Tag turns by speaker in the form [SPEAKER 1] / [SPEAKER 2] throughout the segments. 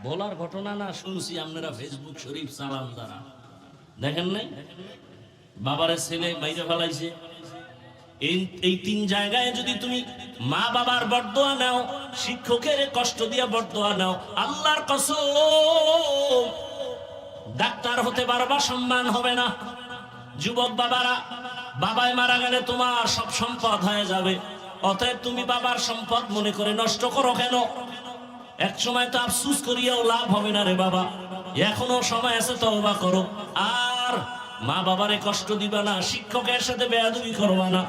[SPEAKER 1] বলার ঘটনা না, শুনছি আপনারা ফেসবুক শরীফ চালান, দ্বারা দেখেন নাই? বাবারে ছেলে মাইরে ফেলাইছে। এই তিন জায়গায় যদি তুমি মা বাবার বরদোয়া নাও, শিক্ষকের কষ্ট দিয়া বরদোয়া নাও, আল্লাহর কসম ডাক্তার হতে পারবা, সম্মান হবে না। যুবক বাবারা, বাবায় মারা গেলে তোমার সব সম্পদ হয়ে যাবে, অতএব তুমি বাবার সম্পদ মনে করে নষ্ট করো কেন? এক সময় তো আফসুস করিয়াও লাভ হবে না রে বাবা, এখনো সময় আছে, তওবা করো। আর মা বাবারে কষ্ট দিবা না, শিক্ষকের সাথে বেয়াদবি করবা না,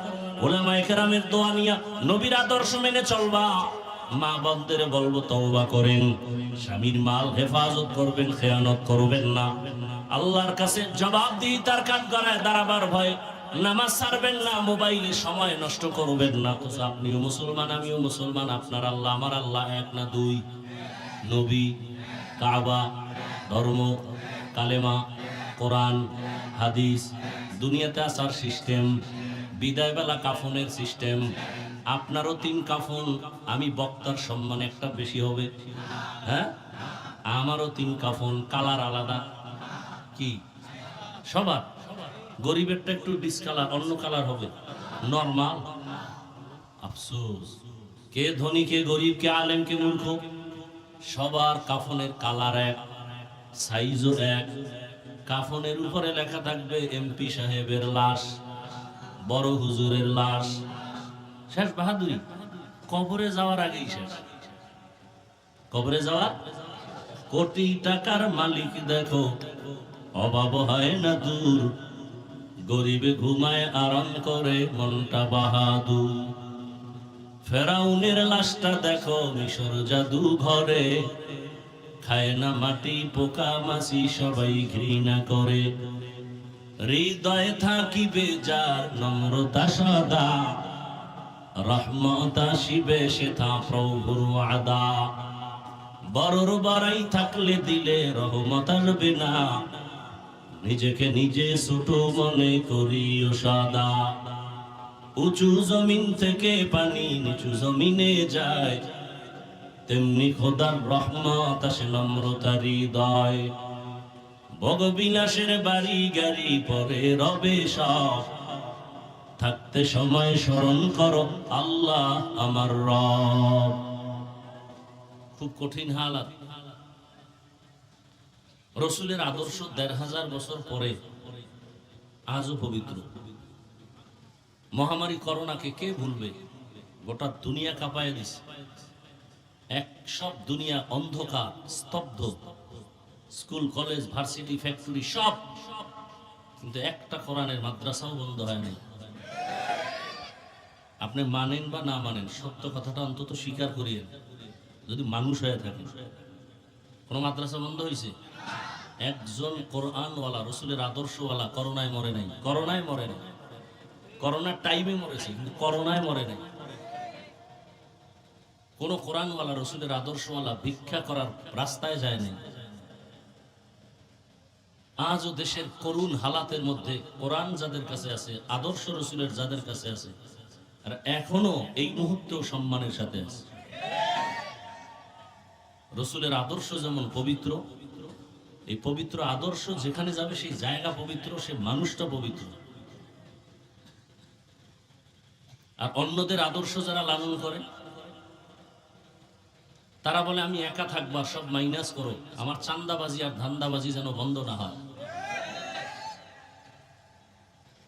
[SPEAKER 1] উলামায়ে কেরামের দোয়া নিয়া নবীর আদর্শ মেনে চলবা। মা বাপদের বলবো তওবা করেন, স্বামীর মাল হেফাজত করবেন, খেয়ানত করবেন না, আল্লাহর কাছে জবাবদিহিতার কাঠগড়ায় দাঁড়াবার ভয় নামাজ ছাড়বেন না, মোবাইলে সময় নষ্ট করবেন না। তো আপনিও মুসলমান, আমিও মুসলমান, আপনার আল্লাহ আমার আল্লাহ এক না দুই? নবী, কাবা, ধর্ম, কালেমা, কোরআন, হাদিস, দুনিয়াতে আসার সিস্টেম, বিদায় বেলা কাফনের সিস্টেম। আপনারও 3 কাফন, আমি বক্তার সম্মান একটা বেশি হবে, হ্যাঁ? আমারও 3 কাফন, কালার আলাদা। কি সবার? গরিবেরটা একটু ডিসকালার, অন্য কালার হবে, নরমাল। আফসোস, কে ধনী, কে গরিব, কে আলেম, কে মূর্খ, সবার কাফনের কালার এক, সাইজও এক। কাফনের উপরে লেখা থাকবে এমপি সাহেবের লাশ, বড় হুজুরের লাশ। শেষ বাহাদুরি, কবরে যাওয়ার আগেই শেষ। কবরে যাওয়ার, কোটি টাকার মালিক দেখো, অভাব হয় না দূর, গরিবে ঘুমায় আরাম করে মনটা বাহাদুর। ফেরাউনের লাশটা দেখো মিশর জাদু ঘরে, খায় না মাটি পোকা মাছি সবাই ঘৃণা করে। হৃদয়ে থাকিবে যার নম্রতা সদা, রহমত আসিবে সেথা প্রভুর ওয়াদা। বড়র বড়াই থাকলে দিলে রহমত আসবে না, নিজেকে নিজে ছোট মনে করিও সদা। উঁচু জমিন থেকে পানি নিচু জমিনে যায়, তেমনি খোদার রহমত আসে নম্রতার হৃদয়। ভোগবিলাসের বাড়ি গাড়ি পরে রবে সব, থাকতে সময় স্মরণ করো আল্লাহ আমার রব। খুব কঠিন হালাত। রসুলের আদর্শ ১৫০০ বছর পরে আজও পবিত্র। মহামারী করোনাকে কে ভুলবে? গোটা দুনিয়া কাঁপায় দিছে, সব দুনিয়া অন্ধকার, স্তব্ধ, স্কুল কলেজ ভার্সিটি ফ্যাক্টরি সব, কিন্তু একটা কোরআনের মাদ্রাসাও বন্ধ হয় নাই। আপনি মানেন বা না মানেন, সত্য কথাটা অন্তত স্বীকার করিয়েন। যদি মানুষ হয়ে থাকেন, কোন মাদ্রাসা বন্ধ হয়েছে? একজন কোরআনওয়ালা, রসুলের আদর্শওয়ালা করোনায় মরে নাই। করোনায় মরে নাই, করোনার টাইমে মরেছে, কিন্তু করোনায় মরে নাই। কোন কোরআনওয়ালা, রসুলের আদর্শওয়ালা ভিক্ষা করার রাস্তায় যায় নাই। আজও দেশের করুণ হালাতের মধ্যে কোরআন যাদের কাছে আছে, আদর্শ রসুলের যাদের কাছে আছে, আর এখনো এই মুহূর্তেও সম্মানের সাথে আছে। রসুলের আদর্শ যেমন পবিত্র, এই পবিত্র আদর্শ যেখানে যাবে সেই জায়গা পবিত্র, সে মানুষটা পবিত্র। আর অন্যদের আদর্শ যারা লালন করে, তারা বলে আমি একা থাকবো, সব মাইনাস করো, আমার চান্দাবাজি আর ধান্দাবাজি যেন বন্ধ না হয়।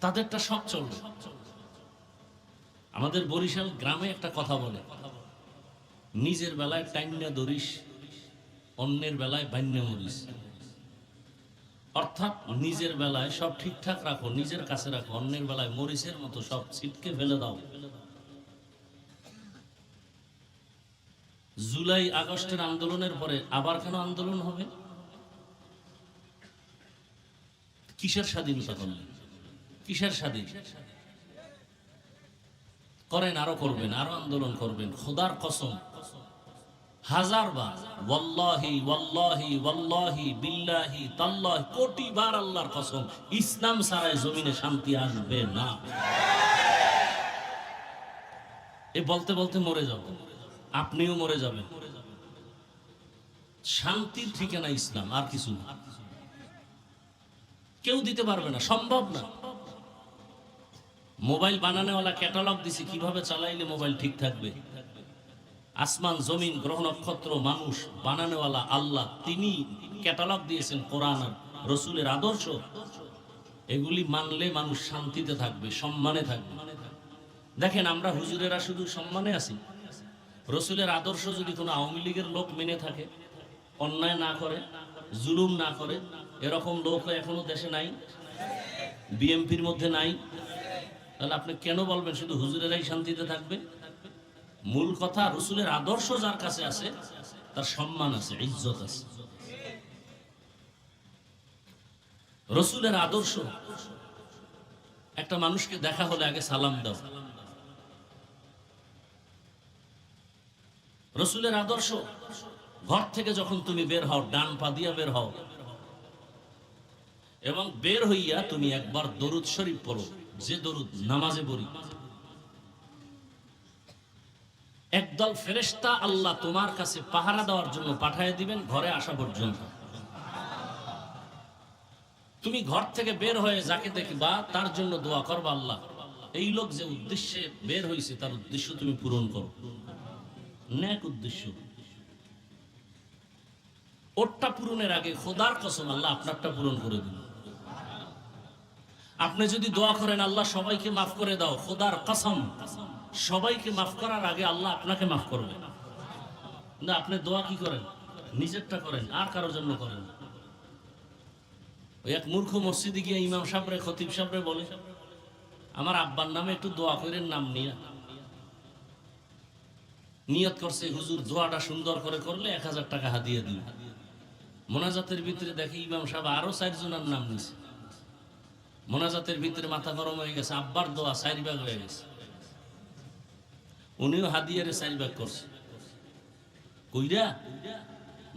[SPEAKER 1] তাদেরটা সব চলবে। আমাদের বরিশাল গ্রামে একটা কথা বলে, নিজের বেলায় টাইন্না ধরিস, অন্যের বেলায় বাইন্যা মরিস। অর্থাৎ নিজের বেলায় সব ঠিকঠাক রাখো, নিজের কাছে রাখো, অন্যের বেলায় মরিচের মতো সব ছিটকে ফেলে দাও। জুলাই আগস্টের আন্দোলনের পরে আবার কেন আন্দোলন হবে? কিসের স্বাধীনতা করলেন? কিসের স্বাধীন? করেন, আরো করবেন, আরো আন্দোলন করবেন। খোদার কসম, হাজারবার ওয়াল্লাহি ওয়াল্লাহি ওয়াল্লাহি বিল্লাহি তাল্লাহি, কোটি বার আল্লাহর কসম, ইসলাম ছাড়াই জমিনে শান্তি আসবে না। এ বলতে বলতে মরে যাব, আপনিও মরে যাবেন। শান্তির ঠিকানা ইসলাম, আর কিছু না। কেউ দিতে পারবে না, সম্ভব না। মোবাইল বানানোওয়ালা ক্যাটালগ দিছে কিভাবে চালাইলে মোবাইল ঠিক থাকবে। আসমান জমিন গ্রহ নক্ষত্র মানুষ বানানোওয়ালা আল্লাহ, তিনি ক্যাটালগ দিয়েছেন কোরআন আর রসুলের আদর্শ। এগুলি মানলে মানুষ শান্তিতে থাকবে, সম্মানে থাকবে। দেখেন আমরা হুজুরেরা শুধু সম্মানে আছি। রসুলের আদর্শ যদি কোনো আওয়ামী লীগের লোক মেনে থাকে, অন্যায় না করে, জুলুম না করে, এরকম লোক এখনো দেশে নাই, বিএমপির মধ্যে নাই, তাহলে আপনি কেন বলবেন শুধু হুজুরেরাই শান্তিতে থাকবে? মূল কথা, রসুলের আদর্শ যার কাছে আছে তার সম্মান আছে, ইজ্জত আছে। রসুলের আদর্শ, একটা মানুষকে দেখা হলে আগে সালাম দাও। রসুলের আদর্শ, ঘর থেকে যখন তুমি বের হও ডান পা দিয়া বের হও, এবং বের হইয়া তুমি একবার দরুদ শরীফ পড়ো, যে দরুদ নামাজে পড়ি। একদল ফেরেশতা আল্লাহ তোমার কাছে পাহারা দেওয়ার জন্য পাঠিয়ে দিবেন ঘরে আসা পর্যন্ত। তুমি ঘর থেকে বের হয়ে যাকে দেখবা তার জন্য দোয়া করবা, আল্লাহ এই লোক যে উদ্দেশ্যে বের হয়েছে তার উদ্দেশ্য তুমি পূরণ করো। নেক উদ্দেশ্য, ওরটা পূরণের আগে খোদার কসম আল্লাহ আপনারটা পূরণ করে দিন। আপনি যদি দোয়া করেন আল্লাহ সবাইকে মাফ করে দাও, খোদার কসম সবাইকে মাফ করার আগে আল্লাহ আপনাকে মাফ করবে না। আপনি দোয়া কি করেন? নিজেরটা করেন, আর কারোর জন্য করেন। ওই এক মূর্খ মসজিদে গিয়ে ইমাম সাহেবরে, খতিব সাহেবরে বলে, আমার আব্বার নামে একটু দোয়া করেন, নাম নিয়ে নিয়ত করছে হুজুর দোয়াটা সুন্দর করে করলে 1000 টাকা হাদিয়া দিন। মোনাজাতের ভিতরে দেখে ইমাম সাহেব আরো 4 জনের নাম নিছে। মোনাজাতের ভিতরে মাথা গরম হয়ে গেছে, আব্বার দোয়া 4 ভাগ হয়ে গেছে, উনিও হাদিয়ারে 4 ভাগ করছে। কইরা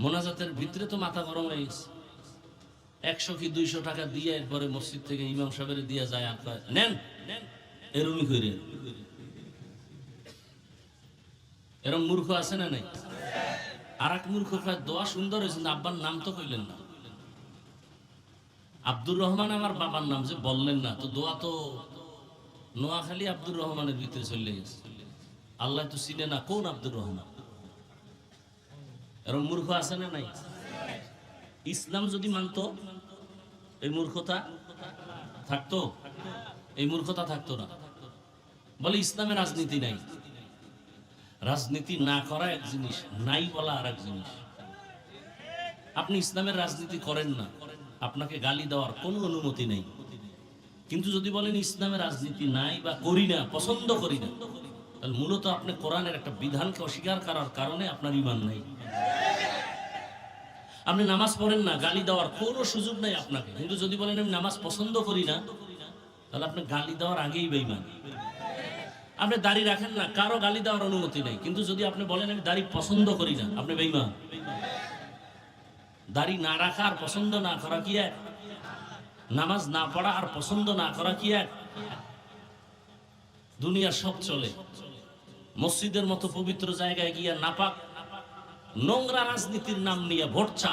[SPEAKER 1] মোনাজাতের ভিতরে তো মাথা গরম হয়ে গেছে। 100 কি 200 টাকা দিয়ে এরপরে মসজিদ থেকে ইমাম সাহেবের দিয়ে যায়, আর নেন এরমই করে। এরম মূর্খ আছে না নাই? আর এক মূর্খ কয় দোয়া সুন্দর হয়েছে, আব্বার নাম তো কইলেন না। আব্দুর রহমান আমার বাবার নাম যে বললেন না, তো দোয়া তো নোয়াখালী আব্দুর রহমানের ভিতরে চলে গেছে। আল্লাহ তো চিনে না কোন আব্দুর রহমান। এরম মূর্খ আছে না নাই? ইসলাম যদি মানতো এই মূর্খতা থাকতো? এই মূর্খতা থাকতো না। বলে ইসলামে রাজনীতি নাই। রাজনীতি না করা এক জিনিস, নাই বলা আর এক জিনিস। আপনি ইসলামের রাজনীতি করেন না, আপনাকে গালি দেওয়ার কোনো অনুমতি নেই। কিন্তু যদি বলেন ইসলামের রাজনীতি নাই বা করি না, পছন্দ করি না, তাহলে মূলত আপনি কোরআনের একটা বিধানকে অস্বীকার করার কারণে আপনার ঈমান নাই। আপনি নামাজ পড়েন না, গালি দেওয়ার কোনো সুযোগ নাই আপনাকে। কিন্তু যদি বলেন আমি নামাজ পছন্দ করি না, তাহলে আপনি গালি দেওয়ার আগেই বেঈমান। আপনি দাড়ি রাখেন না, কারো গালি দেওয়ার অনুমতি নেই। কিন্তু যদি আপনি বলেন আমি দাড়ি পছন্দ করি না, আপনি বেঈমান। দাড়ি না রাখা আর পছন্দ না করা কি এক? নামাজ না পড়া আর পছন্দ না করা কি এক? দুনিয়ার সব চলে। মসজিদের মতো পবিত্র জায়গায় গিয়া নাপাক নোংরা রাজনীতির নাম নিয়ে ভোট চা,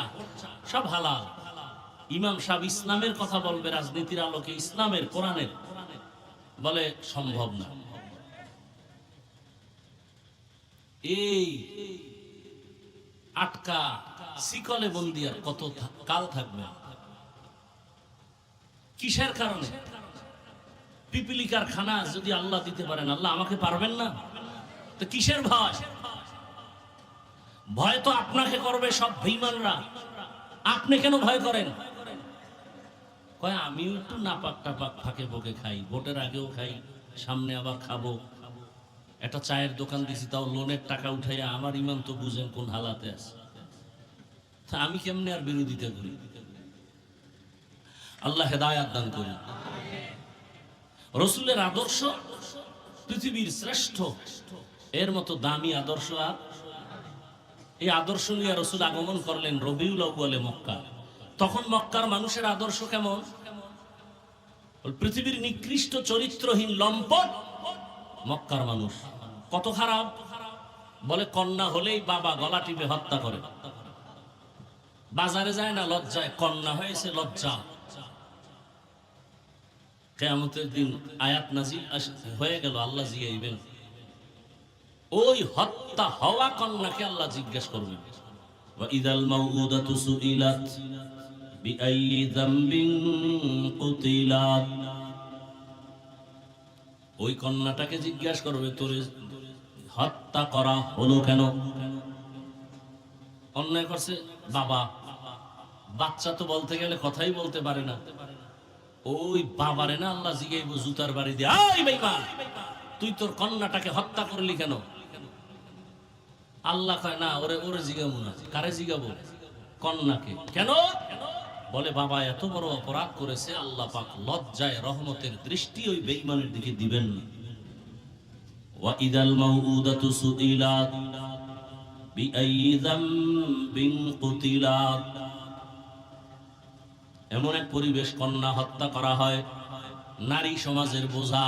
[SPEAKER 1] সব হালাল। ইমাম সাহেব ইসলামের কথা বলবে রাজনীতির আলোকে, ইসলামের কোরআনের, বলে সম্ভব না। এই আটকা শিকলে বন্দি আর কত কাল থাকবে? কিসের কারণে? পিপিলিকার খানা যদি আল্লাহ দিতে পারেন, আল্লাহ আমাকে পারবেন না? তো কিসের ভয়? ভয় তো আপনাকে করবে সব বেঈমানরা। আপনি কেন ভয় করেন? কয় আমিও একটু নাপাক টাপাক ফাঁকে ফোকে খাই, ভোটের আগেও খাই, সামনে আবার খাবো। একটা চায়ের দোকান দিছি, তাও লোনের টাকা উঠাইয়া। আমার ইমান তো বুঝেন কোন হালাতে আছে। তা আমি কেমনে আর বিরোধিতা করি? আল্লাহ হেদায়াত দান করি। রসুলের আদর্শ পৃথিবীর শ্রেষ্ঠ, এর মতো দামি আদর্শ আর। এই আদর্শ নিয়ে রসুল আগমন করলেন রবিউল আউয়ালে মক্কা। তখন মক্কার মানুষের আদর্শ কেমন? পৃথিবীর নিকৃষ্ট চরিত্রহীন লম্পট মক্কার মানুষ। কত খারাপ! বলে কন্যা হলেই বাবা গলা টিপে হত্যা করে। বাজারে যায় না লজ্জায়, কন্যা হয়েছে লজ্জা। কিয়ামতের দিন আয়াত নাজিল হয়ে গেল, আল্লাহ জিগাইবেন, ওই হত্যা হওয়া কন্যাকে আল্লাহ জিজ্ঞেস করবেন, ওয়া ইদাল মাউউদাতু সুইলাত বিআইয়ি যামবিন কুতিলাত। ওই কন্যাটাকে জিজ্ঞাসা করবে, তোরে হত্যা করা হলো কেন? অন্যায় করছে বাবা। বাচ্চা তো বলতে গেলে কথাই বলতে পারে না, ওই বাবারে না আল্লাহ জিগাইব জুতার বাড়ি দিয়ে, এই বেঈমান, তুই তোর কন্যাটাকে হত্যা করলি কেন? আল্লাহ কয় না, ওরে জিগাবো না। কারে জিগাবো? কন্যাকে। কেন? বলে বাবা এত বড় অপরাধ করেছে, আল্লাহ পাক লজ্জায় রহমতের দৃষ্টি ওই বেঈমানের দিকে দিবেন না। ওয়া ইদাল মাউউদাতু সুইলাত বিআইয়ি যামবিন কুতিলাত। এমন এক পরিবেশ, কন্যা হত্যা করা হয়, নারী সমাজের বোঝা,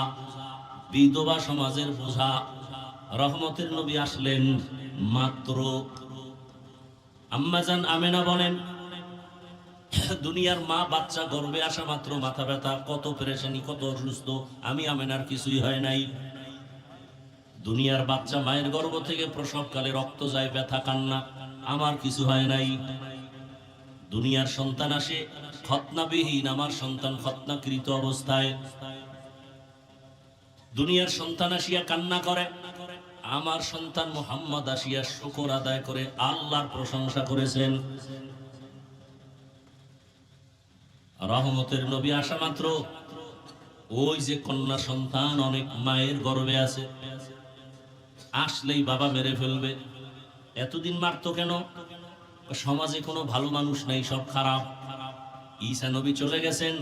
[SPEAKER 1] বিধবা সমাজের বোঝা। রহমতের নবী আসলেন মাত্র, আম্মাজান আমেনা বলেন, দুনিয়ার মা বাচ্চা গর্ভে আসা মাত্র মাথা ব্যথা, কত পেরেশানি, কত অসুস্থ। আমি আমেনার কিছুই হয় নাই। দুনিয়ার বাচ্চা মায়ের গর্ভ থেকে প্রসবকালে রক্ত যায়, ব্যথা, কান্না, আমার কিছু হয় নাই। দুনিয়ার সন্তান আসে খতনাবিহীন, আমার সন্তান খতনাকৃত অবস্থায়। দুনিয়ার সন্তান আসিয়া কান্না করে, আমার সন্তান মুহাম্মদ আসিয়া শুকর আদায় করে আল্লাহর প্রশংসা করেছেন। রহমতের নবী আসা মাত্র ওই যে কন্যা সন্তান অনেক মায়ের গর্ভে আছে, আসলেই বাবা মেরে ফেলবে। এতদিন মারতো কেন? সমাজে কোনো ভালো মানুষ নাই, সব খারাপ। ঈসা নবী চলে গেছেন,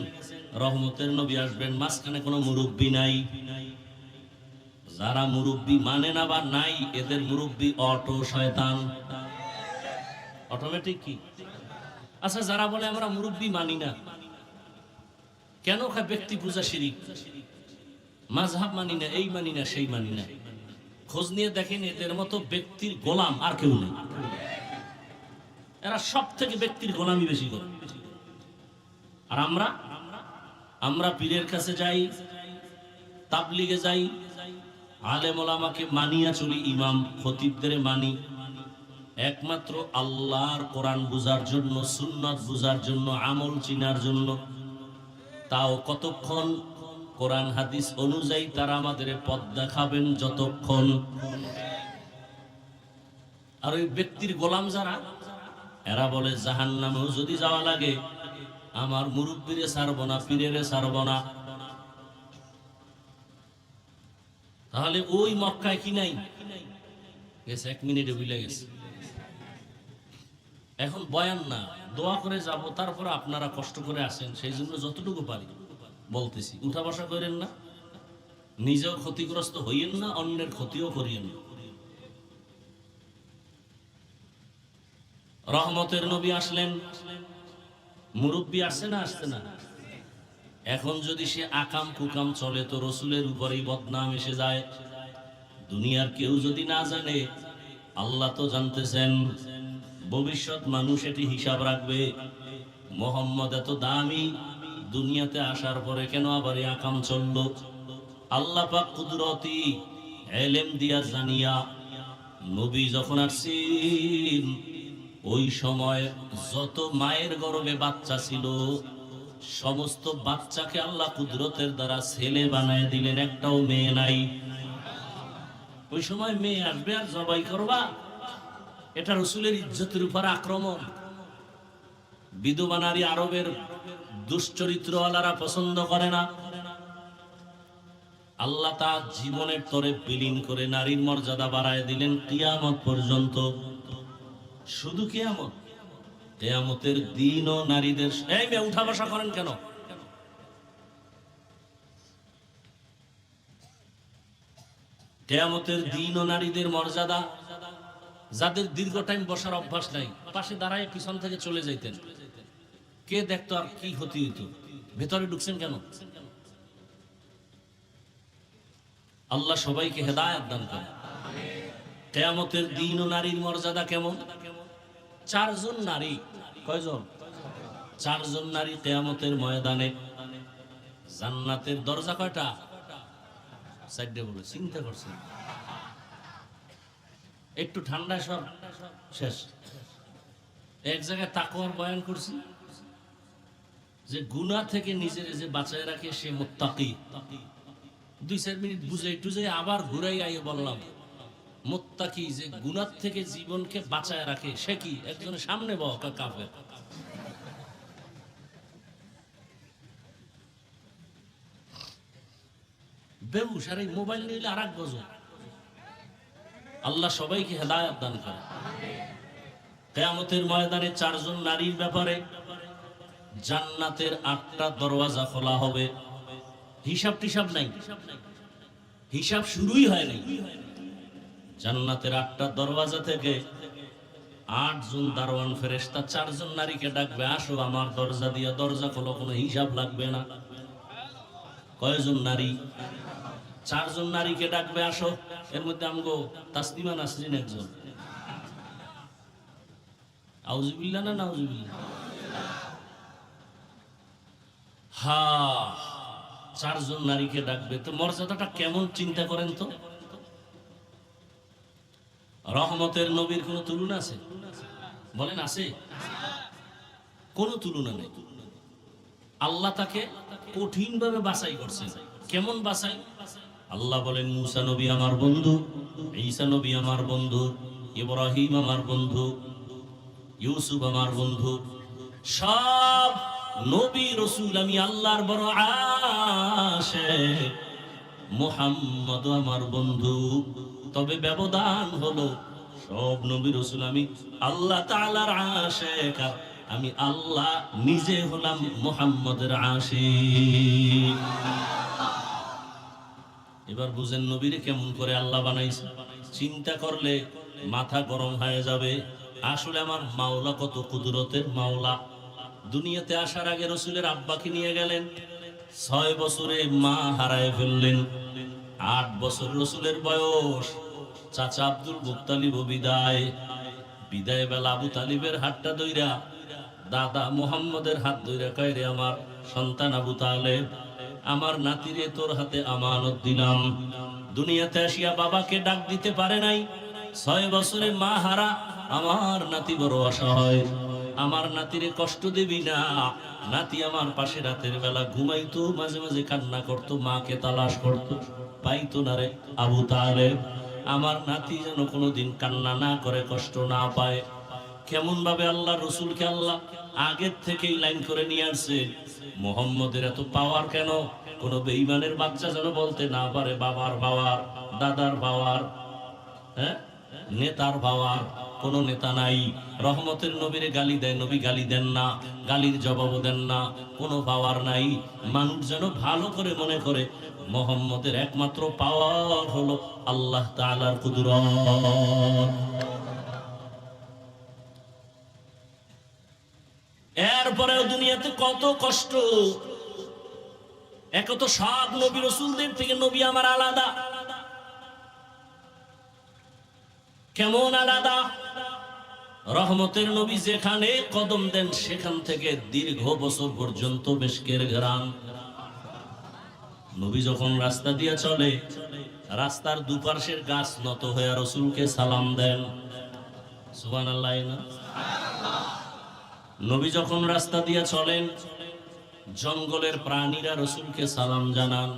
[SPEAKER 1] রহমতের নবী আসবেন, মাঝখানে কোনো মুরব্বী নাই। যারা মুরব্বী মানে না বা নাই, এদের মুরব্বী অটো শয়তান। অটোমেটিক কি? আচ্ছা, যারা বলে আমরা মুরব্বী মানি না, কেন খায়? ব্যক্তি পূজা শিরিক, মাযহাব মানি না, এই মানি না, সেই মানি না। খোঁজ নিয়ে দেখেন, এদের মতো ব্যক্তির গোলাম আর কেউ নেই। এরা সব থেকে ব্যক্তির গোলামি বেশি করে। আর আমরা পীরের কাছে যাই, তাবলিগে যাই, আলেম ওলামাকে মানিয়া চলি, ইমাম খতিবদের মানি একমাত্র আল্লাহর কোরআন বুঝার জন্য, সুন্নাত বুঝার জন্য, আমল চিনার জন্য। তাও কতক্ষণ? কোরআন হাদিস অনুযায়ী তারা আমাদের পথ দেখাবেন যতক্ষণ। আর ওই ব্যক্তির গোলাম যারা, এরা বলে জাহান্নামেও যদি যাওয়া লাগে আমার মুরব্বিরে ছাড়বো না, পীরেরে ছাড়বো না। তাহলে ওই মক্কায় কি নাই? গেছে, 1 মিনিটে ভুলে গেছে। এখন বয়ান না, দোয়া করে যাব, তারপরে আপনারা কষ্ট করে আসেন, সেই জন্য যতটুকু পারি বলতেছি। উঠা বসা করেন না, নিজেও ক্ষতিগ্রস্ত হইয়েন না, অন্যের ক্ষতিও করিয়েন না। রহমতের নবী আসলেন, মুরব্বী আসছে না, আসছে না? এখন যদি সে আকাম কুকাম চলে তো রসুলের উপরেই বদনাম এসে যায়। দুনিয়ার কেউ যদি না জানে, আল্লাহ তো জানতেছেন, ভবিষ্যৎ মানুষ এটি হিসাব রাখবে। মোহাম্মদ এত দামি, দুনিয়াতে আসার পরে কেন আবার আকাম চলল? আল্লাহ পাক কুদরতি ইলম দিয়া জানিয়া নবী যখন আসছেন, ওই সময় যত মায়ের গর্ভে বাচ্চা ছিল সমস্ত বাচ্চাকে আল্লাহ কুদরতের দ্বারা ছেলে বানায় দিলেন, একটাও মেয়ে নাই। ওই সময় মেয়ে আসবে আর জবাই করবা, এটা রসুলের ইজ্জতের উপর আক্রমণ। বিধবা নারী আরবের দুশ্চরিত্রওয়ালারা পছন্দ করে না। আল্লাহ তার জীবনের তরে বিলীন করে নারীর মর্যাদা বাড়ায় দিলেন কিয়ামত পর্যন্ত। শুধু কিয়ামত, কিয়ামতের দিনও নারীদের। এই মেয়ে, উঠা বসা করেন কেন? কিয়ামতের দিনও নারীদের মর্যাদা। যাদের দীর্ঘ টাইম বসার অভ্যাস নাই, পাশে দাঁড়ায় পিছন থেকে চলে যাইতেন, কে দেখতো আর কি ক্ষতি হইতো? ভেতরে ঢুকছেন কেন? আল্লাহ সবাইকে হেদায়েত দান করেন। কিয়ামতের দিনও নারীর মর্যাদা কেমন? চারজন নারী, কয়জন? চারজন নারী কিয়ামতের ময়দানে। জান্নাতের দরজা কয়টা? চারটে বলে, চিন্তা করছেন? একটু ঠান্ডা সব শেষ। এক জায়গায় তাকওয়ার বয়ান করছি যে গুনাহ থেকে নিজের যে বাঁচায় রাখে সে মুত্তাকি। 2-4 মিনিট বুঝাই টুঝাই আবার ঘুরাই আইয়ে বললাম মুত্তাকি যে গুনাহ থেকে জীবনকে বাঁচায় রাখে সে কি? একজনের সামনে বকা কাফের। বেহুশ। আর এই মোবাইল নিলে আর এক গজব। আল্লাহ সবাইকে হেদায়েত দান করে। কিয়ামতের ময়দানে চারজন নারীর ব্যাপারে জান্নাতের 8টা দরওয়াজা খোলা হবে। হিসাব টিসাব নাই, হিসাব শুরুই হয় নাই। জান্নাতের 8টা দরওয়াজা থেকে 8 জন দারোয়ান ফেরেশতা 4 জন নারীকে ডাকবে, আসো আমার দরজা দিয়ে দরজা খোলো, কোনো হিসাব লাগবে না। কয়জন নারী? 4 জন নারীকে ডাকবে, আসো। এর মধ্যে আমগো তাসলিমা নাসরিন একজন। আউযুবিল্লাহ না নাউযুবিল্লাহ? হ্যাঁ, 4 জন নারীকে ডাকবে। তো মর্যাদাটা কেমন চিন্তা করেন তো। রহমতের নবীর কোনো তুলনা আছে? বলেন আছে? কোনো তুলনা নেই। আল্লাহ তাকে কঠিন ভাবে বাছাই করছেন। কেমন বাছাই? আল্লাহ বলেন মুসা নবী আমার বন্ধু, ঈসা নবী আমার বন্ধু, ইব্রাহিম আমার বন্ধু, ইউসুফ আমার বন্ধু। সব নবী রাসূল আমি আল্লাহর বড় আশিক। মুহাম্মদ আমার বন্ধু। তবে ব্যবধান হলো সব নবী রাসূল আমি আল্লাহ তাআলার আশিক, আর আমি আল্লাহ নিজে হলাম মুহাম্মদের আশিক। এবার বুঝেন নবীরে কেমন করে আল্লাহ বানাইছে। চিন্তা করলে মাথা গরম হয়ে যাবে। আসলে আমার মাওলা কত কুদরতের মাওলা। দুনিয়াতে আসার আগে রাসূলের আব্বাকে নিয়ে গেলেন, 6 বছরে মা হারায় ফেললেন। 8 বছর রাসূলের বয়স। চাচা আব্দুল মুত্তালিব বিদায় বেলা আবু তালিবের হাতটা ধইরা দাদা মুহাম্মদের হাত ধইরা কয়, রে আমার সন্তান আবু তালেব, আমার নাতিরে তোর হাতে আমানত দিলাম। দুনিয়াতে আসিয়া বাবাকে ডাক দিতে পারে নাই। 6 বছরে মা হারা আমার নাতি বড় অসহায়। আমার নাতিরে কষ্ট দিবি না। নাতি আমার পাশে রাতের বেলা ঘুমাইতো, মাঝে মাঝে কান্না করতো, মাকে তালাশ করতো, পাইতো না রে আবু তালেব। আমার নাতি যেন কোনোদিন কান্না না করে, কষ্ট না পায়। কেমন ভাবে আল্লাহ রসুলকে আল্লাহ আগের থেকেই লাইন করে নিয়ে আসছে। মুহাম্মদের এত পাওয়ার কেন? কোন বেঈমানের বাচ্চা যেন বলতে না পারে বাবার পাওয়ার, দাদার পাওয়ার, হ্যাঁ নেতার পাওয়ার। কোন নেতা নাই। রহমতের নবীরে গালি দেয়, নবী গালি দেন না, গালির জবাবও দেন না, কোনো পাওয়ার নাই। মানুষ যেন ভালো করে মনে করে মুহাম্মদের একমাত্র পাওয়ার হলো আল্লাহ তাআলার কুদরত। এরপরেও দুনিয়াতে কত কষ্ট। এক তো সব নবী রাসূলদের থেকে নবী আমার আলাদা। কেমন আলাদা? রহমতের নবী যেখানে কদম দেন সেখান থেকে দীর্ঘ বছর পর্যন্ত মিশকের ঘ্রাণ। নবী যখন রাস্তা দিয়ে চলে, রাস্তার দুপাশের গাছ নত হয়ে রাসূলকে সালাম দেন। সুবহানাল্লাহ না? নবী যখন রাস্তা দিয়ে চলেন, জঙ্গলের প্রাণীরা রাসূলকে সালাম জানান।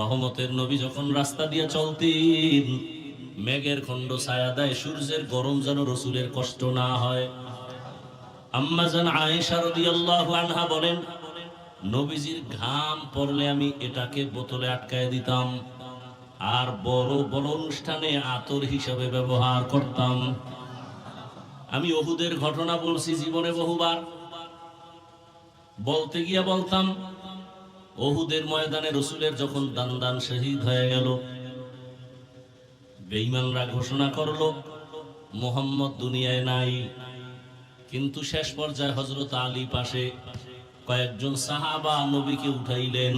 [SPEAKER 1] রহমতের নবী যখন রাস্তা দিয়ে চলতেন, মেঘের খণ্ড ছায়া দেয়, সূর্যের গরম যেন রাসূলের কষ্ট না হয়। আম্মা জান আয়েশা রাদিয়াল্লাহু আনহা বলেন, নবীজির ঘাম পড়লে আমি এটাকে বোতলে আটকায় দিতাম, আর বড় বড় অনুষ্ঠানে আতর হিসাবে ব্যবহার করতাম। আমি উহুদের ঘটনা বলছি জীবনে বহুবার। বলতে গিয়া বলতাম, উহুদের ময়দানে রাসূলের যখন দান শহীদ হয়ে গেল, বেঈমানরা ঘোষণা করলো মুহাম্মদ দুনিয়ায় নাই। কিন্তু শেষ পর্যায়ে হযরত আলী পাশে কয়েকজন সাহাবা নবীকে উঠাইলেন,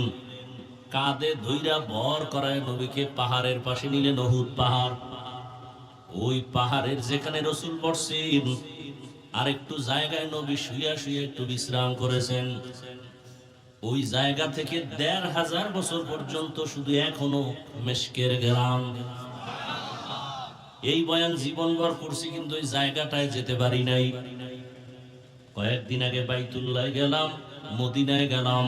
[SPEAKER 1] কাঁধে ধইরা ভর করায় নবীকে পাহাড়ের পাশে নিলেন, উহুদ পাহাড়। ওই পাহাড়ের যেখানে রসুল বসছেন আর একটু জায়গায় নবী শুইয়া শুয়ে একটু বিশ্রাম করেছেন। ওই জায়গা থেকে ১৫০০ বছর পর্যন্ত শুধু এখনো মেশকের গ্রাম। এই বয়ান জীবনভর করছি, কিন্তু ওই জায়গাটায় যেতে পারি নাই। কয়েকদিন আগে বাইতুল্লাহ গেলাম, মদিনায় গেলাম,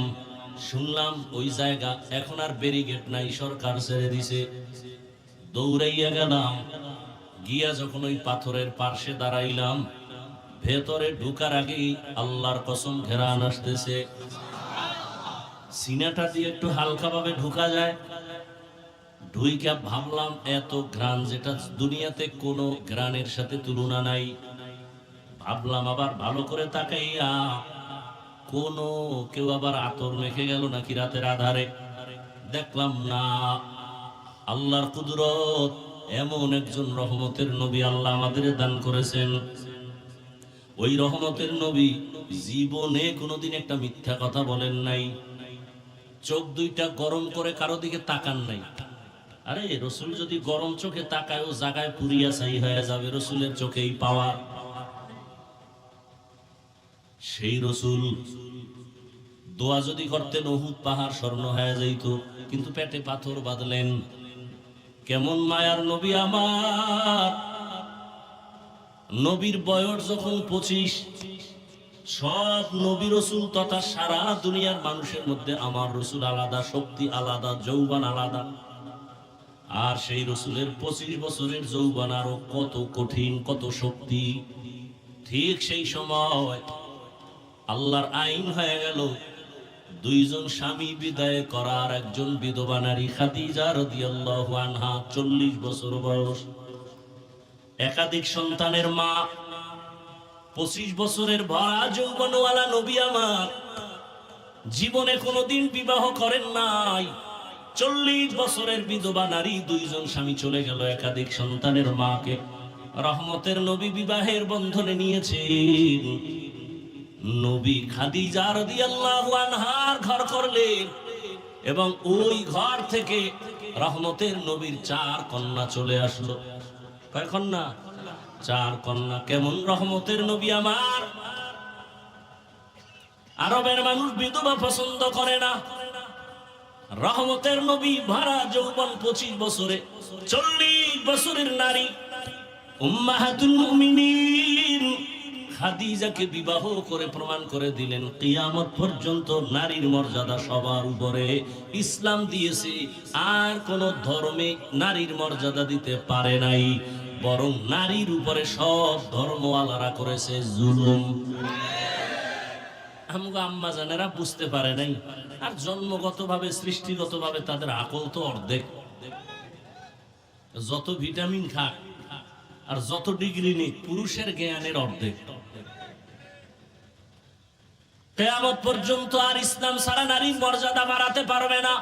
[SPEAKER 1] শুনলাম ওই জায়গা এখন আর ব্যারিকেড নাই, সরকার ছেড়ে দিছে। দৌড়াইয়া গেলাম, গিয়া যখন ওই পাথরের পার্শ্বে দাঁড়াইলাম, ভেতরে ঢুকার আগেই আল্লাহর কসম ঘেরান আসতেছে। সিনাটা দিয়ে একটু হালকা ভাবে ঢুকা যায়, ঢুইকা ভাবলাম এত ঘ্রাণ, যেটা দুনিয়াতে কোনো ঘ্রাণের সাথে তুলনা নাই। ভাবলাম আবার ভালো করে তাকাইয়া, কোনো কেউ আবার আতর মেখে গেল নাকি রাতের আধারে। দেখলাম না, আল্লাহর কুদরত, এমন একজন রহমতের নবী আল্লাহ আমাদের দান করেছেন। ওই রহমতের নবী জীবনে কোনোদিন একটা মিথ্যা কথা বলেন নাই, চোখ দুইটা গরম করে কারো দিকে তাকান নাই। আরে রসুল যদি গরম চোখে তাকায়, ও জায়গায় পুরিয়া ছাই হয়ে যাবে, রসুলের চোখেই পাওয়া। সেই রসুল দোয়া যদি করতেন উহুদ পাহাড় স্বর্ণ হয়ে যাইত, কিন্তু পেটে পাথর বাঁধলেন। কেমন মায়ার নবী আমার! নবীর বয়স যখন 25, সব নবী রসুল তথা সারা দুনিয়ার মানুষের মধ্যে আমার রসুল আলাদা, শক্তি আলাদা, যৌবন আলাদা। আর সেই রসুলের 25 বছরের যৌবন আরো কত কঠিন, কত শক্তি। ঠিক সেই সময় আল্লাহর আইন হয়ে গেল, দুইজন স্বামী বিদায় করার, একজন বিধবা নারী খাদিজা রাদিয়াল্লাহু আনহা, 40 বছর বয়স, একাধিক সন্তানের মা, 25 বছরের ভরা যৌবনওয়ালা নবী আমার জীবনে কোনোদিন বিবাহ করেন নাই। 40 বছরের বিধবা নারী, দুইজন স্বামী চলে গেল, একাধিক সন্তানের মাকে রহমতের নবী বিবাহের বন্ধনে নিয়েছেন। নবী খাদিজা রাদিয়াল্লাহু আনহার ঘর করলেন, এবং ওই ঘর থেকে রহমতের নবীর 4 কন্যা চলে আসলো। কয় কন্যা? 4 কন্যা। কেমন রহমতের নবী আমার! আরবের মানুষ বিধবা পছন্দ করে না, রহমতের নবী ভরা যৌবন 25 বছরে 40 বছরের নারী উম্মাহাতুল মুমিনিন খাদিজাকে বিবাহ করে প্রমাণ করে দিলেন, কিয়ামত পর্যন্ত নারীর মর্যাদা সবার উপরে ইসলাম দিয়েছে। আর কোন ধর্মে নারীর মর্যাদা দিতে পারে নাই, বরং নারীর উপরে সব ধর্মওয়ালারা করেছে জুলুম। আমগো আম্মা জানেরা বুঝতে পারে নাই, আর জন্মগতভাবে, সৃষ্টিগতভাবে তাদের আকল তো অর্ধেক। যত ভিটামিন খাক আর যত ডিগ্রি নিক, পুরুষের জ্ঞানের অর্ধেক। কিয়ামত পর্যন্ত আর ইসলাম ছাড়া নারীর মর্যাদা বাড়াতে পারবে না।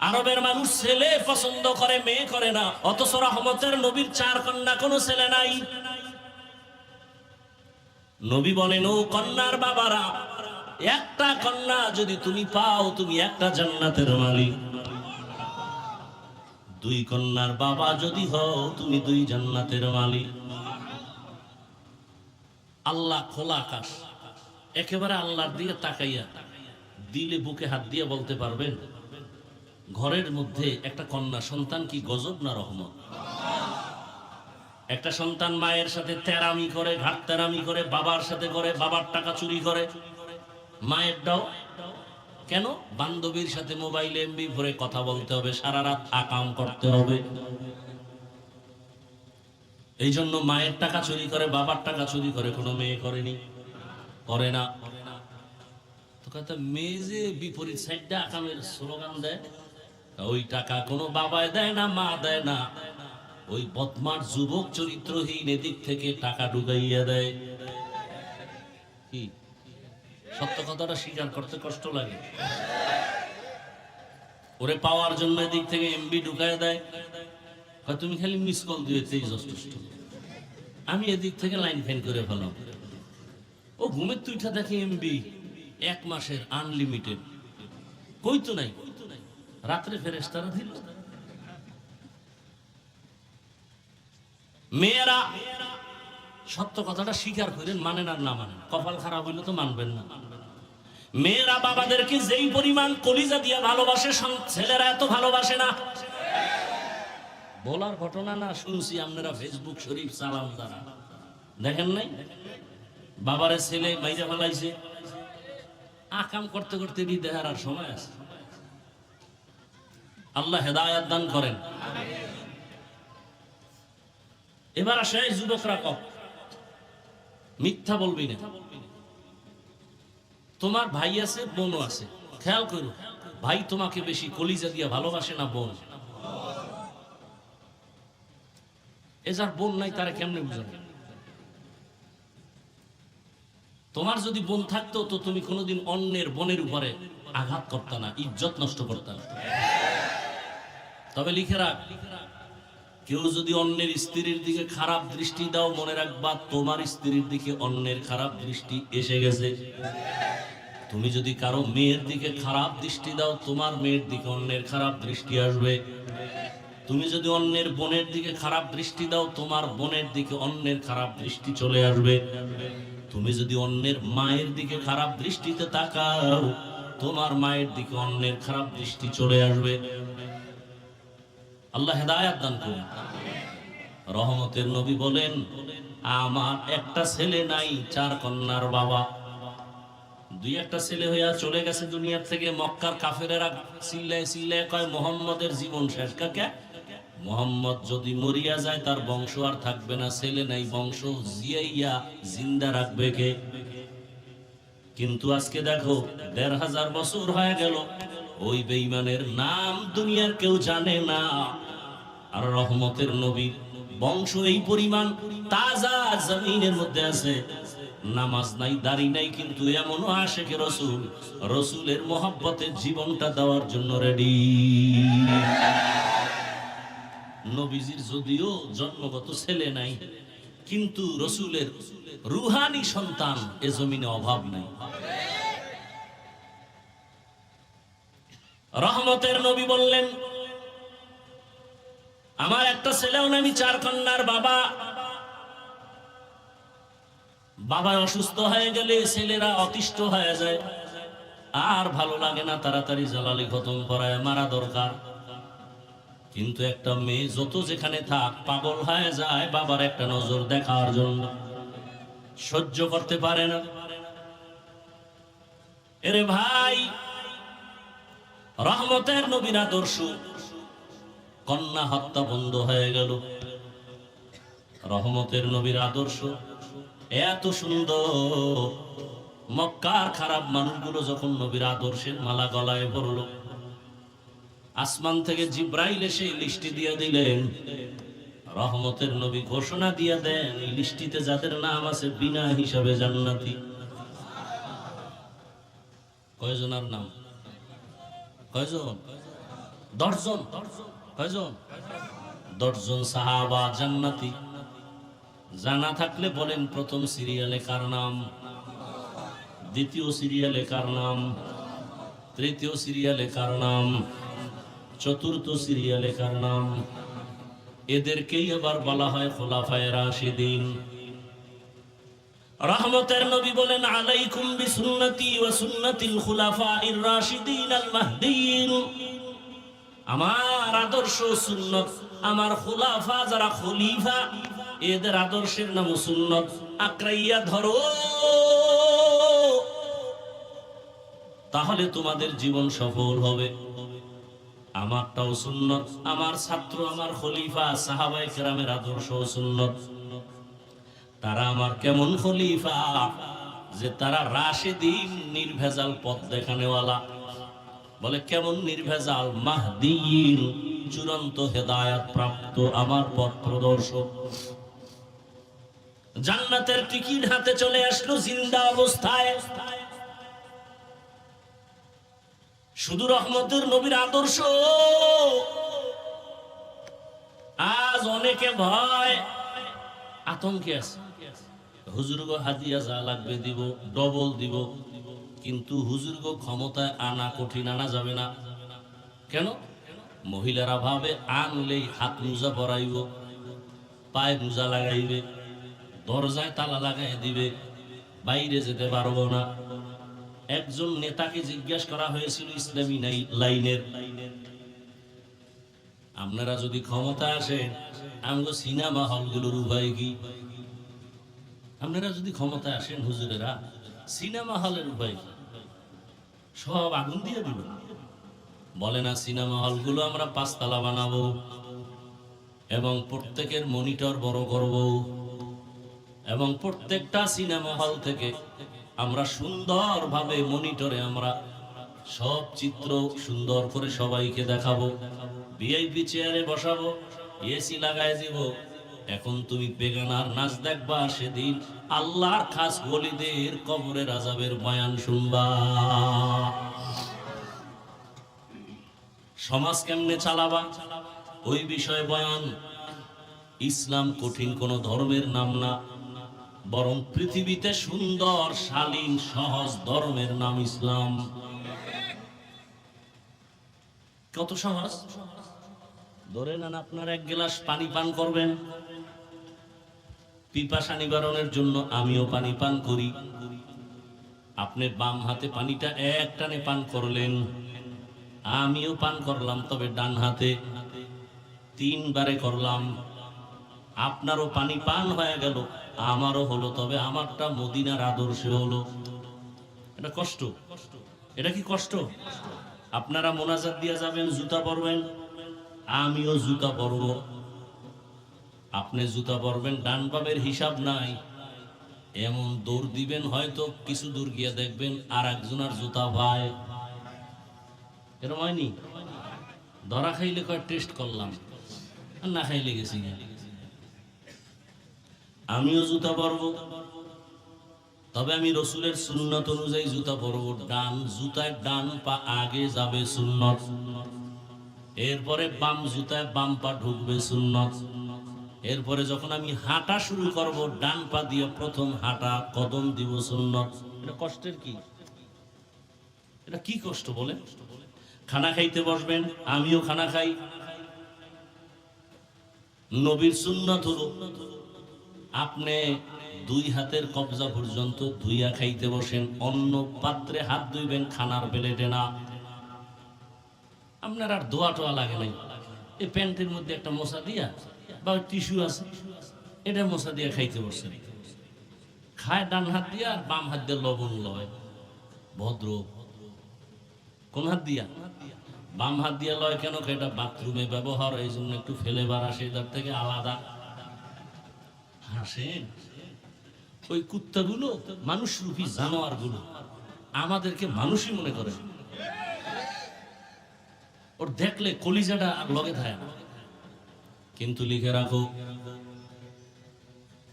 [SPEAKER 1] আরবের মানুষ ছেলে পছন্দ করে, মেয়ে করে না, অথচ রহমতের নবীর 4 কন্যা, কোনো ছেলে নাই। নবী বলেন, ও কন্যার বাবারা, একটা কন্যা যদি তুমি পাও, তুমি একটা জান্নাতের মালিক। 2 কন্যার বাবা যদি হও, তুমি 2 জান্নাতের মালিক। আল্লাহ খোলা আকাশ, একেবারে আল্লাহর দিকে তাকাইয়া দিলে বুকে হাত দিয়ে বলতে পারবেন, ঘরের মধ্যে একটা কন্যা সন্তান কি গজব না রহমত? একটা সন্তান মায়ের সাথে তেরামি করে, ঘাট তেরামি করে, বাবার সাথে করে, বাবার টাকা চুরি করে, মায়ের দাও কেন? বান্ধবীর সাথে মোবাইলে এমবি ভরে কথা বলতে হবে, সারা রাত আকাম করতে হবে। এই জন্য মায়ের টাকা চুরি করে, বাবার টাকা চুরি করে কোনো মেয়ে করেনি, করে না। তো কথা, মেয়ে যে বিপরীত সাইডটা আকামের স্লোগান দেয়, ওই টাকা কোনো বাবায় দেয় না, মা দেয় না, ওই বদমার যুবক চরিত্রহীন এদিক থেকে টাকা ঢুকাইয়া দেয়। কি সত্য কথাটা স্বীকার করতে কষ্ট লাগে? ওরে পাওয়ার জন্য এদিক থেকে এমবি ঢুকাইয়া দেয়, তুমি খালি মিস কল দিয়ে যথেষ্ট, আমি এদিক থেকে লাইন ফ্যান করে ফেলাম। ও ঘুমের তুইটা দেখে এমবি 1 মাসের আনলিমিটেড, কই তো নাই, রাত্রে ফেরেশতারা দিল। মেয়েরা সত্য কথাটা স্বীকার করেন, মানেন আর না মানেন, কপাল খারাপ হইলে তো মানবেন না। মেয়েরা বাবাদেরকে যেই পরিমাণ কলিজা দিয়ে ভালোবাসে, ছেলেরা এত ভালোবাসে না। বলার ঘটনা না, শুনছি আপনারা ফেসবুক শরীফ চালান, তারা দেখেন নাই? বাবারে ছেলে মাইরা ফেলাইছে, আকাম করতে করতে দেহার আর সময় আছে। আল্লাহ হেদায়াত দান করেন। এবার আসে যুবকরা, কম মিথ্যা বলবি না। তোমার ভাই আছে, বোনও আছে, খেয়াল করো, ভাই তোমাকে বেশি কলিজা দিয়ে ভালোবাসে না বোন? এ যার বোন নাই তারা কেমনে বুঝাবে? তোমার যদি বোন থাকতো তো তুমি কোনোদিন অন্যের বোনের উপরে আঘাত করতে না, ইজ্জত নষ্ট করতে না। তবে লিখে রাখ, কেউ যদি অন্যের স্ত্রীর দিকে খারাপ দৃষ্টি দাও, মনে রাখবা তোমার স্ত্রীর দিকে অন্যের খারাপ দৃষ্টি এসে গেছে। তুমি যদি কারো মেয়ের দিকে খারাপ দৃষ্টি দাও, তোমার মেয়ের দিকে অন্যের খারাপ দৃষ্টি আসবে। তুমি যদি অন্যের বোনের দিকে খারাপ দৃষ্টি দাও, তোমার বোনের দিকে অন্যের খারাপ দৃষ্টি চলে আসবে। তুমি যদি অন্যের মায়ের দিকে খারাপ দৃষ্টিতে তাকাও, তোমার মায়ের দিকে অন্যের খারাপ দৃষ্টি চলে আসবে। আল্লাহ হেদায়াত দান করুন। রহমতের নবী বলেন, আমার একটা ছেলে নাই, 4 কন্যার বাবা। 2-1টা ছেলে হইয়া চলে গেছে দুনিয়ার থেকে। মক্কার কাফেরেরা চিল্লায় চিল্লায় কয়, মোহাম্মদের জীবন শেষ। কাকে? মোহাম্মদ যদি মরিয়া যায় তার বংশ আর থাকবে না, ছেলে নাই, বংশ জিয়াইয়া জিন্দা রাখবে কে? কিন্তু আজকে দেখো 1500 বছর হয়ে গেল, ওই বেঈমানের নাম দুনিয়ার কেউ জানে না। আর রহমতের নবী বংশ এই পরিমাণ তাজা জমিনের মধ্যে আছে। নামাজ নাই, দাড়ি নাই, কিন্তু এমনও আশেকে রসুল, রসুলের মহব্বতের জীবনটা দেওয়ার জন্য রেডি। নবীজির যদিও জন্মগত ছেলে নাই, কিন্তু রসুলের রুহানি সন্তান এ জমিনে অভাব নাই। রহমতের নবী বললেন, আমার একটা ছেলেও নাই, আমি 4 কন্যার বাবা। বাবা অসুস্থ হয়ে গেলে ছেলেরা অতিষ্ঠ হয়ে যায়, আর ভালো লাগে না, তাড়াতাড়ি জালালি খতম করায় মারা দরকার। কিন্তু একটা মেয়ে যত যেখানে থাক পাগল হয়ে যায় বাবার একটা নজর দেখার জন্য, সহ্য করতে পারে না। এরে ভাই, রহমতের নবীর আদর্শ, কন্যা হত্যা বন্ধ হয়ে গেল। রহমতের নবীর আদর্শ এত সুন্দর, মক্কার খারাপ মানুষগুলো যখন নবীর আদর্শের মালা গলায় পড়ল, আসমান থেকে জিব্রাইল এসে লিস্টি দিয়ে দিলেন। রহমতের নবী ঘোষণা দিয়ে দেন, এই লিস্টিতে যাদের নাম আছে বিনা হিসাবে জান্নাতি। কয়জনের নাম? কয়জন? 10 জন। কয়জন? 10 জন সাহাবা জান্নাতি। জানা থাকলে বলেন, প্রথম সিরিয়ালে কার নাম, দ্বিতীয় সিরিয়ালে কার নাম, তৃতীয় সিরিয়ালে কার নাম, চতুর্থ সিরিয়ালে কার নাম? এদেরকেই আবার বলা হয় খুলাফায়ে রাশিদিন। রহমতের নবী বলেন, আলাইকুম বিসুন্নতি ওয়া সুন্নাতিল খুলাফাইর রাশিদিন আল মাহদিয়িন। আমার আদর্শ সুন্নাত, আমার খুলাফা যারা খলিফা, এদের আদর্শের নাম সুন্নাত। আঁকড়াইয়া ধরো, তাহলে তোমাদের জীবন সফল হবে। আমারটাও সুন্নাত, আমার ছাত্র, আমার খলিফা সাহাবায়ে কেরামের আদর্শ সুন্নাত। তারা আমার কেমন খলিফা, যে তারা রাশিদিন, নির্ভেজাল পথ দেখানেওয়ালা। বলে কেমন নির্ভেজাল? মাহদিয়িন, চূড়ান্ত হেদায়েত প্রাপ্ত আমার পথ প্রদর্শক। জান্নাতের টিকিট হাতে চলে আসলো জিন্দা অবস্থায়। শুধু রহমতের নবীর আদর্শ। আজ অনেকে ভয় আতঙ্কে আছে, হুজুরগো হাদিয়া যা লাগবে দিব, ডবল দিব। কিন্তু হুজুরগো ক্ষমতায় আনা কঠিন, আনা যাবে না। কেন? মহিলারা ভাবে আনলেই হাত মোজা পরাইব, পায়ে মোজা লাগাইবে, দরজায় তালা লাগাই দিবে, বাইরে যেতে পারবো না। একজন নেতাকে জিজ্ঞেস করা হয়েছিল ইসলামী লাইনের, আপনারা যদি ক্ষমতা আসেন আমগো সিনেমা হলগুলোর উপায় কি? আপনারা যদি ক্ষমতা আসেন হুজুরেরা, সিনেমা হলের উপায় কি? সব আগুন দিয়ে দিবে। বলে না, সিনেমা হলগুলো আমরা 5 তলা বানাবো এবং প্রত্যেকের মনিটর বড় করব এবং প্রত্যেকটা সিনেমা হল থেকে আমরা সুন্দরভাবে মনিটরে আমরা সব চিত্র সুন্দর করে সবাইকে দেখাবো, ভিআইপি চেয়ারে বসাবো, এসি লাগাই দিব। এখন তুমি বেগানার নাচ দেখবা, সেদিন আল্লাহর খাস ওলিদের কবরের আযাবের বয়ান শুনবা। সমাজ কেমনে চালাবা ওই বিষয়ে বয়ান। ইসলাম কঠিন কোন ধর্মের নাম না, বরং পৃথিবীতে সুন্দর শালীন সহজ ধর্মের নাম ইসলাম। কত সহজ। ধরে নেন আপনার 1 গ্লাস পানি পান করবেন, পিপাসা নিবারণের জন্য আমিও পানি পান করি। আপনি বাম হাতে পানিটা এক টানে পান করলেন, আমিও পান করলাম, তবে ডান হাতে 3 বারে করলাম। আপনারও পানি পান হয়ে গেল, আমারও হলো, তবে আমারটা মদিনার আদর্শে হলো। এটা কষ্ট? এটা কি কষ্ট? আপনারা মোনাজাত দিয়ে যাবেন, জুতা পরবেন, আমিও জুতা পরব। আপনি জুতা পরবেন, ডান বামের হিসাব নাই, এমন দৌড় দিবেন, হয়তো কিছু দূর গিয়ে দেখবেন আর একজনের জুতা ভাই। এরকম হয়নি? ধরা খাইলে কয় টেস্ট করলাম, আর না খাইলে গেছি। আমিও জুতা পরব, তবে আমি রসুলের সুন্নত অনুযায়ী জুতা পরব। ডান জুতায় ডান পা আগে যাবে, সুন্নত। এরপরে বাম জুতায় বাম পা ঢুকবে, সুন্নত। এরপরে যখন আমি হাঁটা শুরু করব, ডান পা দিয়ে প্রথম হাঁটা কদম দিব, সুন্নত। এটা কষ্টের কি? এটা কি কষ্ট বলে? খানা খাইতে বসবেন, আমিও খানা খাই, নবীর সুন্নত হলো আপনি 2 হাতের কবজা পর্যন্ত ধুইয়া খাইতে বসেন, অন্য পাত্রে হাত ধুইবেন, খানার প্লেটে না। আপনার আর ধোয়া টোয়া লাগে নাই, এই প্যান্টের মধ্যে একটা মশা দিয়া বা টিস্যু আছে, এটা মশা দিয়া খাইতে বসছেন। খায় ডান হাত দিয়া, আর বাম হাত দিয়ে লবণ লয়। ভদ্র। কোন হাত দিয়া? বাম হাত দিয়া লয় কেন? এটা বাথরুমে ব্যবহার, এই জন্য একটু ফেলে বার আসে, তার থেকে আলাদা। হাসেন। ওই কুত্তাগুলো, মানুষ রূপী জানোয়ার গুলো আমাদেরকে মানুষই মনে করে, ওর দেখলে কলিজাটা আর লগে থাকে না। কিন্তু লিখে রাখো,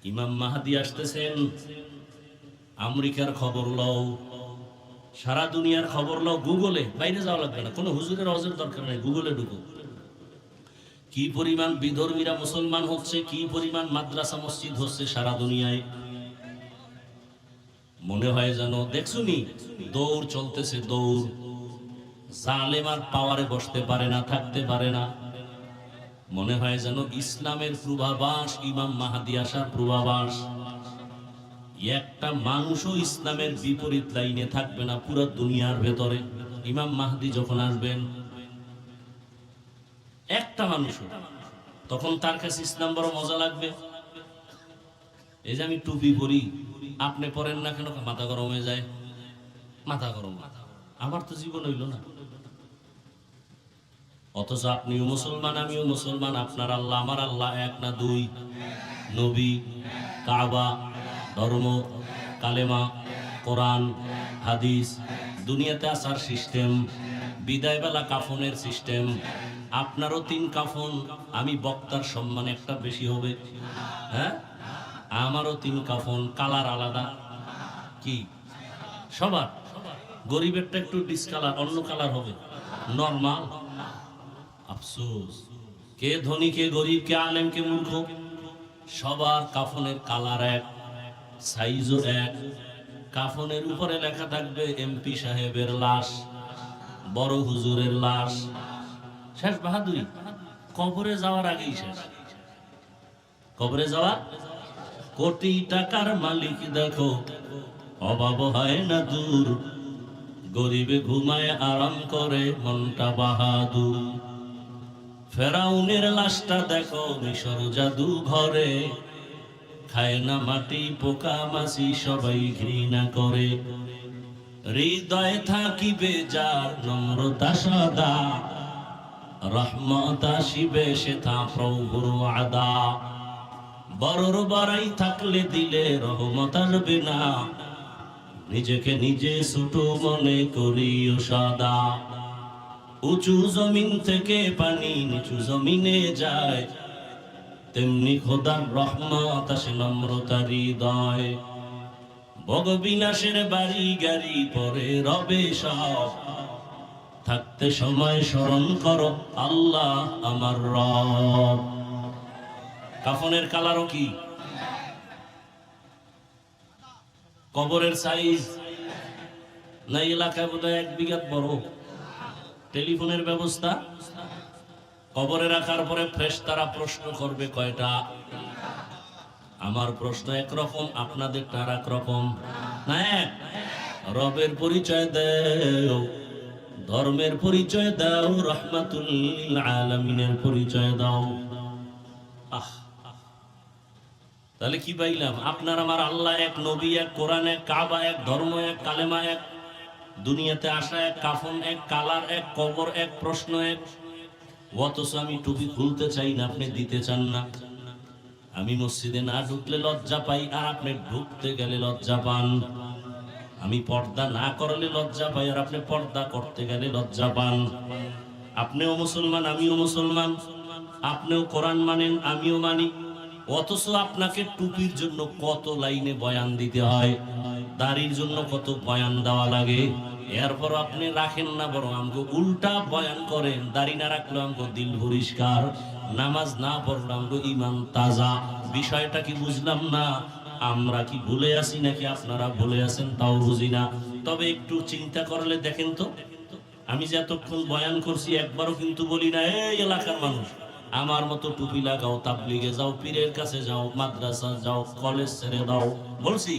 [SPEAKER 1] ইমাম মাহদী আসতেছেন। আমেরিকার খবর লও, সারা দুনিয়ার খবর লও, গুগলে, বাইরে যাওয়া লাগবে না, কোনো হুজুরের হজের দরকার নেই, গুগলে ঢুকো। কি পরিমাণ বিধর্মীরা মুসলমান হচ্ছে, কি পরিমাণ মাদ্রাসা মসজিদ হচ্ছে সারা দুনিয়ায়। মনে হয় যেন দেখছুনি দৌড় চলতেছে, দৌড়। জালেম আর পাওয়ারে বসতে পারে না, থাকতে পারে না। মনে হয় যেন ইসলামের পূর্বাভাস, ইমাম মাহদী আসার পূর্বাভাস। একটা মানুষও ইসলামের বিপরীত লাইনে থাকবে না পুরো দুনিয়ার ভেতরে। ইমাম মাহদী যখন আসবেন, একটা মানুষও, তখন তার কাছে ইসলাম বড় মজা লাগবে। এই যে আমি টুপি পরি, আপনি পরেন না কেন? মাথা গরম হয়ে যায়। মাথা গরম, আমার তো জীবন হইল না। অথচ আপনিও মুসলমান, আমিও মুসলমান। আপনার আল্লাহ আমার আল্লাহ এক না 2? নবী, কাবা, ধর্ম, কালেমা, কোরআন, হাদিস, দুনিয়াতে আসার সিস্টেম, বিদায় বেলা কাফনের সিস্টেম। আপনারও 3 কাফন, আমি বক্তার সম্মান একটা বেশি হবে। হ্যাঁ, আমারও 3 কাফন, কালার আলাদা। কি সবার? গরিবেরটা একটু ডিসকালার, অন্য কালার হবে, নরমাল। আফসোস, কে ধনী, কে গরিব, কে আলেম, কে মূর্খ, সবার কাফনের কালার এক, সাইজও এক। কাফনের উপরে লেখা থাকবে এমপি সাহেবের লাশ, বড় হুজুরের লাশ। শেষ বাহাদুরি, কবরে যাওয়ার আগেই শেষ। কবরে যাওয়া। কোটি টাকার মালিক দেখো অভাব হয় না দূর, গরিবে ঘুমায় আরাম করে মনটা বাহাদুর। ফেরাউনের লাশটা দেখো মিশর জাদু ঘরে, খায় না মাটি পোকা মাছি সবাই ঘৃণা করে। হৃদয় থাকিবে যার নম্রতা সদা, রহমত আসিবে সেথা প্রভুর ওয়াদা। বড়র বড়াই থাকলে দিলে রহমত আসবে না, নিজেকে নিজে ছোট মনে করিও সদা। উঁচু জমিন থেকে পানি নিচু জমিনে যায়, তেমনি খোদার রহমত আসে নম্রতার হৃদয়। ভোগ বিনাশের বাড়ি গাড়ি পরে রবে সব, থাকতে সময় স্মরণ করো আল্লাহ আমার রব। কাফনের কালারও কি? কবরের সাইজ না এলাকায় বোধহয় 1 বিঘা বড়। টেলিফোনের ব্যবস্থা, কবরে রাখার পরে ফেরেশতারা প্রশ্ন করবে কয়টা? আমার প্রশ্ন একরকম, আপনাদেরটা আর একরকম না? এক, রবের পরিচয় দাও, ধর্মের পরিচয় দাও, রহমাতুল লিল আলামিনের পরিচয় দাও। তাহলে কি পাইলাম? আপনার আমার আল্লাহ এক, নবী এক, কোরআন এক, কাবা এক, ধর্ম এক, কালেমা এক, দুনিয়াতে আসা এক, কাফন এক, কালার এক, কবর এক, প্রশ্ন এক। অথচ আমি টুপি খুলতে চাই না, আপনি দিতে চান না। আমি মসজিদে না ঢুকলে লজ্জা পাই, আর আপনি ঢুকতে গেলে লজ্জা পান। আমি পর্দা না করলে লজ্জা পাই, আর আপনি পর্দা করতে গেলে লজ্জা পান। আপনিও মুসলমান, আমিও মুসলমান। আপনিও কোরআন মানেন, আমিও মানি। অথচ আপনাকে টুপির জন্য কত লাইনে বয়ান দিতে হয়, দাড়ির জন্য কত বয়ান দেওয়া লাগে। এরপর আপনি রাখেন না, বরং আমাকে উল্টা বয়ান করেন। দাড়ি না রাখলে আমাকে দিল পরিষ্কার, নামাজ না পড়লে আমাকে ইমান তাজা। বিষয়টা কি বুঝলাম না? আমরা কি ভুলে আছি নাকি আপনারা ভুলে আছেন তাও বুঝি না। তবে একটু চিন্তা করলে দেখেন তো, আমি যে এতক্ষণ বয়ান করছি একবারও কিন্তু বলি না এই এলাকার মানুষ আমার মতো টুপি লাগাও, তাবলিগে যাও, পীরের কাছে যাও, মাদ্রাসা যাও, কলেজ ছেড়ে দাও, বলছি?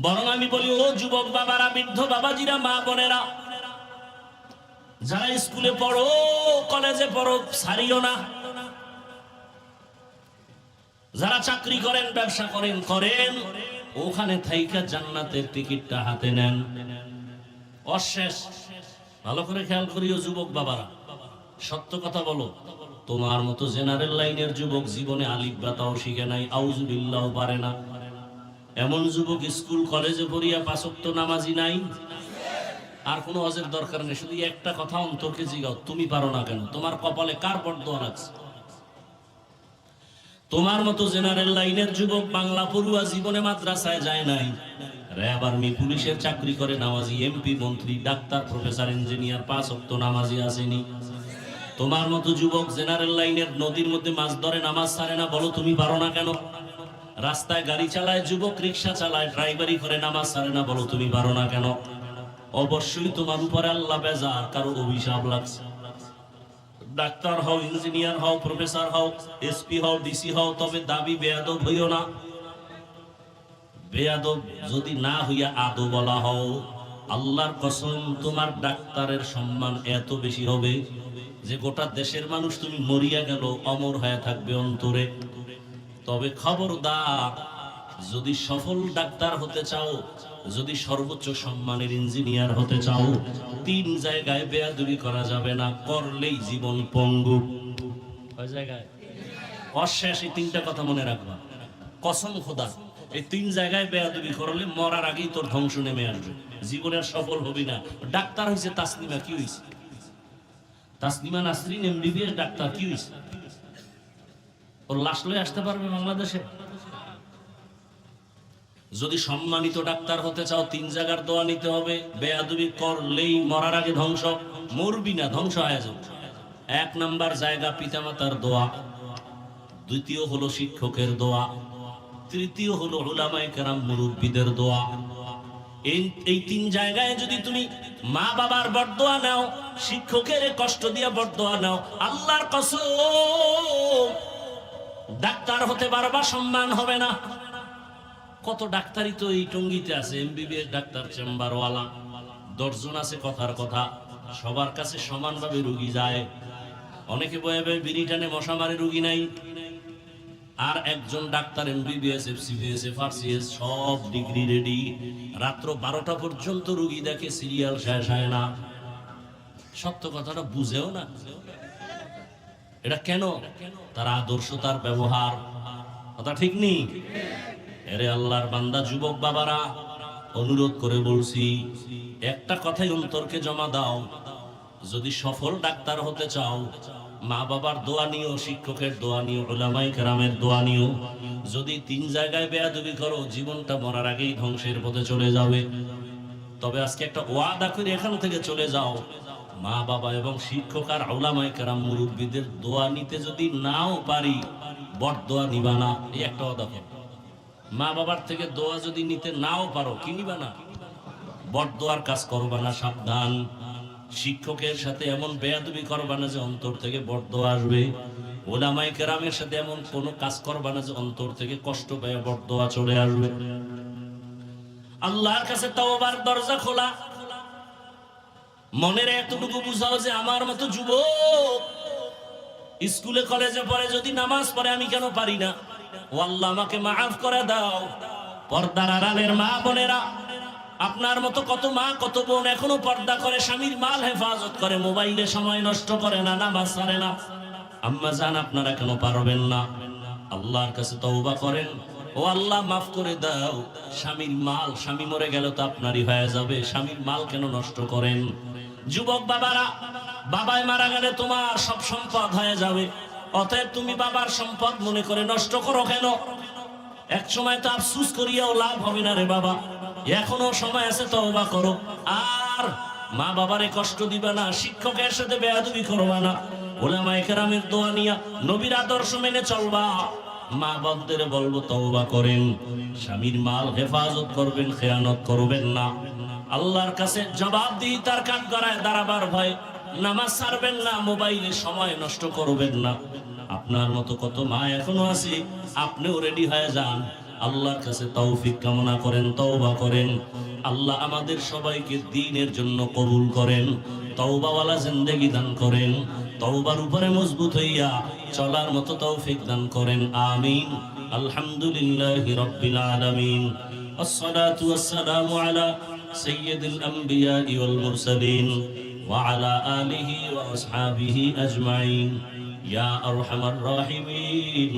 [SPEAKER 1] বরং আমি বলি, ও যুবক বাবারা, বৃদ্ধ বাবাজিরা, মা বোনেরা, যারা স্কুলে পড়ো, কলেজে পড়ো, ছাড়িও না। যারা চাকরি করেন, ব্যবসা করেন, ওখানে থাইকা জান্নাতের টিকিটটা হাতে নেন। অশেষ ভালো করে খেয়াল করিও যুবক বাবারা, সত্য কথা বলো। তোমার মতো জেনারেল লাইনের যুবক জীবনে আলিফ বা তাও শিখে নাই, আউযুবিল্লাহ পারে না। এমন যুবক স্কুল কলেজে পড়িয়া 5 ওয়াক্ত নামাজি নাই। আর কোনো অজের দরকার নেই, শুধু একটা কথা অন্তরকে জিগাও, তুমি পারো না কেন? তোমার কপালে কার বরদোয়া লাগছে? তোমার মতো জেনারেল লাইনের যুবক বাংলা পড়ুয়া জীবনে মাদ্রাসায় যায় নাই, র্যাব আর্মি পুলিশের চাকরি করে, নামাজি, এমপি মন্ত্রী ডাক্তার প্রফেসর ইঞ্জিনিয়ার 5 ওয়াক্ত নামাজি আসেনি। তোমার মতো যুবক জেনারেল লাইনের নদীর মধ্যে মাছ ধরে, নামাজ ছাড়ে না, বলো তুমি পারো না কেন? রাস্তায় গাড়ি চালায় যুবক, রিক্সা চালায়, ড্রাইভারি করে, নামাজ ছাড়ে না, বলো তুমি পারো না কেন? অবশ্যই তোমার উপরে আল্লাহ বেজার, কারো অভিশাপ লাগছে। ডাক্তার হও, ইঞ্জিনিয়ার হও, প্রফেসর হও, এসপি হও, ডিসি হও, তবে দাবি বেয়াদব হইও না। বেয়াদব যদি না হইয়া আদো বলা হও, আল্লাহর কসম তোমার ডাক্তারের সম্মান এত বেশি হবে যে গোটা দেশের মানুষ তুমি মরিয়া গেল অমর হয়ে থাকবে অন্তরে। তবে খবরদার, যদি সফল ডাক্তার হতে চাও, যদি সর্বোচ্চ সম্মানের ইঞ্জিনিয়ার হতে চাও, 3 জায়গায় বেয়াদবি করা যাবে না, করলেই জীবন পঙ্গু। কয় জায়গায়? অশেষ। এই 3টা কথা মনে রাখবা, কসম খোদা। এই 3 জায়গায় বেয়াদবি করলে মরার আগেই তোর ধ্বংস নেমে আসবে, জীবনের সফল হবি না। ডাক্তার হয়েছে তাসনিমা, কি হয়েছে? তাসনিমা নাসরিন এমবিবিএস ডাক্তার, কি হয়েছে? ওর লাশ লয়ে আসতে পারবে বাংলাদেশে? যদি সম্মানিত ডাক্তার হতে চাও 3 জায়গার দোয়া নিতে হবে। বেয়াদবি করলেই মরার আগে ধ্বংস, মরবি না, ধ্বংস হয়ে যাবে। 1 নাম্বার জায়গা পিতামাতার দোয়া, দ্বিতীয় হলো শিক্ষকের দোয়া, তৃতীয় হলো উলামায়ে কেরাম মুরব্বিদের দোয়া। এই 3 জায়গায় যদি তুমি মা বাবার বরদোয়া নাও, শিক্ষকের কষ্ট দিয়ে বরদোয়া নাও, আল্লাহর কসম ডাক্তার হতে পারবা, সম্মান হবে না। কত ডাক্তারই তো এই টঙ্গিতে আছে, এমবিবিএস ডাক্তার, চেম্বারওয়ালা 10 জন আছে। কথার কথা, সবার কাছে সমানভাবে রুগী যায়। অনেকে বয়ে বয়ে বিড়ি টানে, মশা মারে, রুগী নাই। আর একজন ডাক্তার এমবিবিএস, এফসিবিএস, এফআরসিএস সব ডিগ্রি রেডি, রাত্র 12টা পর্যন্ত রুগী দেখে, সিরিয়াল শেষ হয় না। সত্য কথাটা বুঝেও না। এটা কেন? তার আদর্শ, তার ব্যবহার, কথা ঠিক নেই। এরে আল্লাহর বান্দা, যুবক বাবারা, অনুরোধ করে বলছি, একটা কথাই অন্তরকে জমা দাও। যদি সফল ডাক্তার হতে চাও, মা বাবার দোয়া নিও, শিক্ষকের দোয়া নিও, উলামায়ে কেরামের দোয়া নিও। যদি 3 জায়গায় বেয়াদবি করো, জীবনটা মরার আগেই ধ্বংসের পথে চলে যাবে। তবে আজকে একটা ওয়াদা করে এখান থেকে চলে যাও, মা বাবা এবং শিক্ষক আর উলামায়ে কেরাম মুরব্বীদের দোয়া নিতে যদি নাও পারি, বড় দোয়া নিবা না। এই একটা ওয়াদা করো। মা বাবার থেকে দোয়া যদি নিতে নাও পারো, কি নিবা না? বড় দোয়ার কাজ করবা না, সাবধান। শিক্ষকের সাথে এমন বেয়াদবি করবা না যে অন্তর থেকে বড় দোয়া আসবে। উলামায়ে কেরামের সাথে এমন কোনো কাজ করবা না যে অন্তর থেকে কষ্ট পেয়ে বড় দোয়া চলে আসবে। আল্লাহর কাছে তওবার দরজা খোলা। মনের এতটুকু বুঝাও যে আমার মতো যুবক স্কুলে কলেজে পড়ে, যদি নামাজ পড়ে আমি কেন পারি না? ও আল্লাহ, আমাকে মাফ করে দাও। পর্দার আড়ালের মা বোনেরা, আপনার মতো কত মা, কত বোন এখনো পর্দা করে, স্বামীর মাল হেফাজত করে, মোবাইলে সময় নষ্ট করে না, নামাজ ছাড়ে না। আম্মা জান, আপনারা কেন পারবেন না? আল্লাহর কাছে তওবা করেন। ও আল্লাহ, মাফ করে দাও। স্বামীর মাল, স্বামী মরে গেল তো আপনারই হয়ে যাবে, স্বামীর মাল কেন নষ্ট করেন? যুবক বাবারা, বাবাই মারা গেলে তোমার সব সম্পদ হয়ে যাবে, অতএব তুমি বাবার সম্পদ মনে করে নষ্ট করো কেন? এক সময় তো আফসুস করিয়াও লাভ হবে না রে বাবা। এখনো সময় আছে, তওবা করো। আর মা বাবারে কষ্ট দিবা না, শিক্ষকের সাথে বেয়াদবি করবা না, উলামায়ে কেরামের দোয়া নিয়া নবীর আদর্শ মেনে চলবা। মা বাবাদের বলবো তওবা করেন, স্বামীর মাল হেফাজত করবেন, খেয়ানত করবেন না। আল্লাহর কাছে জবাবদিহিতার কাঠ গড়ায় দাঁড়াবার ভয় নামাজ ছাড়বেন না, মোবাইলে সময় নষ্ট করবেন না। আপনার মতো কত মা এখনো আছে, আপনিও রেডি হয়ে যান। আল্লাহর কাছে তৌফিক কামনা করেন, তওবা করেন। আল্লাহ আমাদের সবাইকে দ্বীনের জন্য কবুল করেন, তওবাওয়ালা জিন্দেগি দান করেন, তওবার উপরে মজবুত হইয়া চলার মতো তৌফিক দান করেন। আমিন। আলহামদুলিল্লাহি রাব্বিল আলামিন। আসসালাতু ওয়াসসালামু আলা সাইয়্যিদিল আমবিয়াই ওয়াল মুরসালিন ওয়া আলা আলিহি ওয়া আসহাবিহি আজমাইন। ইয়া আরহামার রাহিমিন,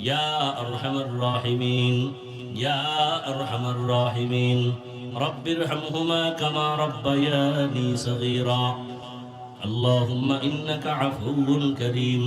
[SPEAKER 1] ইয়া আরহামার রাহিমিন, ইয়া আরহামার রাহিমিন। রব্বিরহামহুমা কামা রাব্বায়ানি সগীরা। আল্লাহুম্মা ইন্নাকা আফুউন কারীম।